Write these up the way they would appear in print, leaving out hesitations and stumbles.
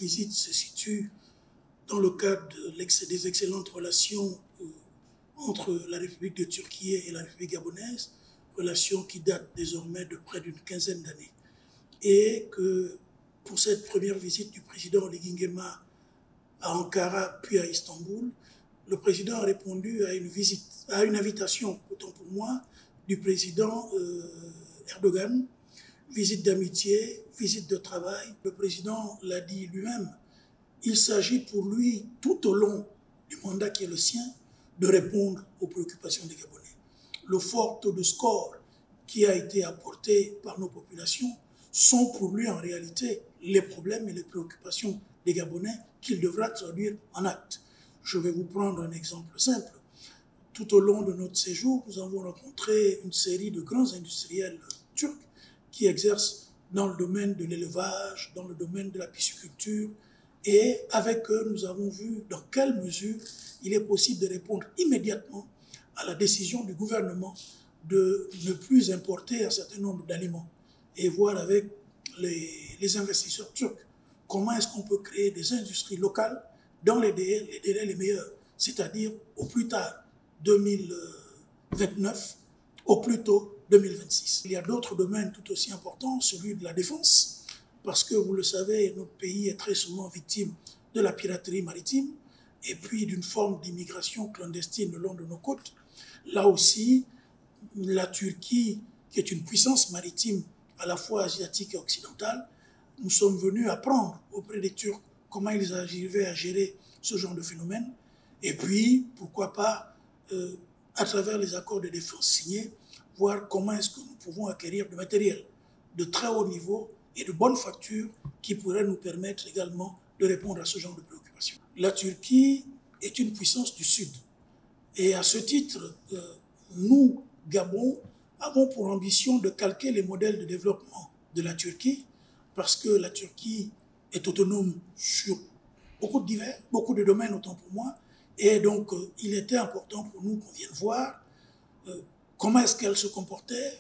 visite se situe dans le cadre des excellentes relations entre la République de Turquie et la République gabonaise, relations qui datent désormais de près d'une quinzaine d'années. Et que pour cette première visite du président Oligui Nguema à Ankara puis à Istanbul, le président a répondu à une invitation, autant pour moi, du président Erdogan, visite d'amitié, visite de travail. Le président l'a dit lui-même, il s'agit pour lui, tout au long du mandat qui est le sien, de répondre aux préoccupations des Gabonais. Le fort taux de score qui a été apporté par nos populations sont pour lui en réalité les problèmes et les préoccupations des Gabonais qu'il devra traduire en actes. Je vais vous prendre un exemple simple. Tout au long de notre séjour, nous avons rencontré une série de grands industriels turcs qui exercent dans le domaine de l'élevage, dans le domaine de la pisciculture, et avec eux, nous avons vu dans quelle mesure il est possible de répondre immédiatement à la décision du gouvernement de ne plus importer un certain nombre d'aliments et voir avec les investisseurs turcs comment est-ce qu'on peut créer des industries locales dans les délais les meilleurs, c'est-à-dire au plus tard 2029, au plus tôt 2026. Il y a d'autres domaines tout aussi importants, celui de la défense, parce que vous le savez, notre pays est très souvent victime de la piraterie maritime et puis d'une forme d'immigration clandestine le long de nos côtes. Là aussi, la Turquie, qui est une puissance maritime à la fois asiatique et occidentale, nous sommes venus apprendre auprès des Turcs comment ils arrivaient à gérer ce genre de phénomène. Et puis, pourquoi pas, à travers les accords de défense signés, voir comment est-ce que nous pouvons acquérir du matériel de très haut niveau et de bonne facture qui pourrait nous permettre également de répondre à ce genre de préoccupations. La Turquie est une puissance du Sud. Et à ce titre, nous, Gabon, avons pour ambition de calquer les modèles de développement de la Turquie, parce que la Turquie est autonome sur beaucoup de domaines, autant pour moi, et donc il était important pour nous qu'on vienne voir comment est-ce qu'elle se comportait,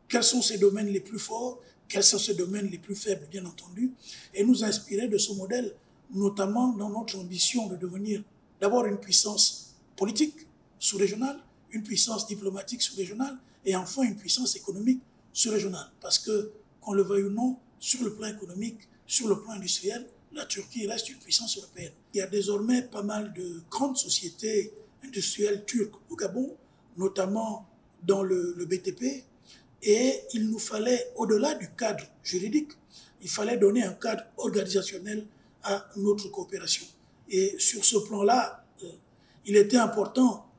quels sont ses domaines les plus forts, quels sont ses domaines les plus faibles, bien entendu, et nous inspirer de ce modèle, notamment dans notre ambition de devenir d'abord une puissance politique sous-régionale, une puissance diplomatique sous-régionale, et enfin une puissance économique sous-régionale. Parce que, qu'on le veuille ou non, sur le plan économique, sur le plan industriel, la Turquie reste une puissance européenne. Il y a désormais pas mal de grandes sociétés industrielles turques au Gabon, notamment dans le BTP, et il nous fallait, au-delà du cadre juridique, il fallait donner un cadre organisationnel à notre coopération. Et sur ce plan-là, il était important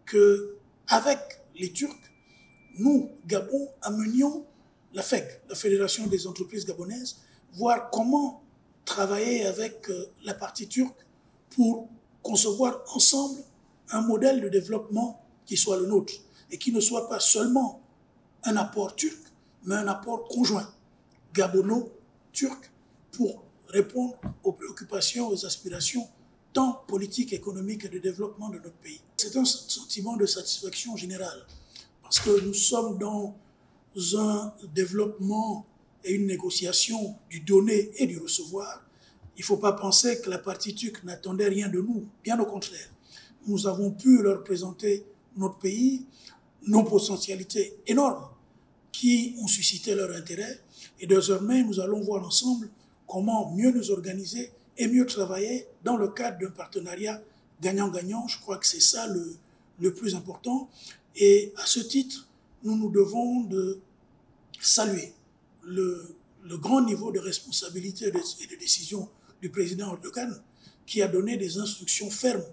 qu'avec les Turcs, nous, Gabon, amenions la FEG, la Fédération des entreprises gabonaises, voir comment travailler avec la partie turque pour concevoir ensemble un modèle de développement qui soit le nôtre et qui ne soit pas seulement un apport turc, mais un apport conjoint, gabono-turc, pour répondre aux préoccupations, aux aspirations tant politiques, économiques et de développement de notre pays. C'est un sentiment de satisfaction générale, parce que nous sommes dans un développement et une négociation du donner et du recevoir. Il ne faut pas penser que la partie turque n'attendait rien de nous, bien au contraire. Nous avons pu leur présenter notre pays, nos potentialités énormes qui ont suscité leur intérêt, et désormais nous allons voir ensemble comment mieux nous organiser et mieux travailler dans le cadre d'un partenariat gagnant-gagnant. Je crois que c'est ça le plus important. Et à ce titre, nous nous devons de saluer le grand niveau de responsabilité et de décision du président Erdogan, qui a donné des instructions fermes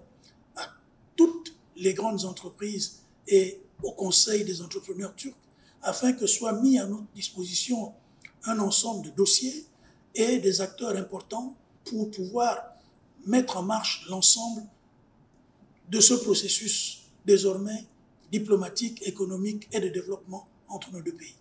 à toutes les grandes entreprises et au Conseil des entrepreneurs turcs, afin que soit mis à notre disposition un ensemble de dossiers et des acteurs importants pour pouvoir mettre en marche l'ensemble de ce processus désormais diplomatique, économique et de développement entre nos deux pays.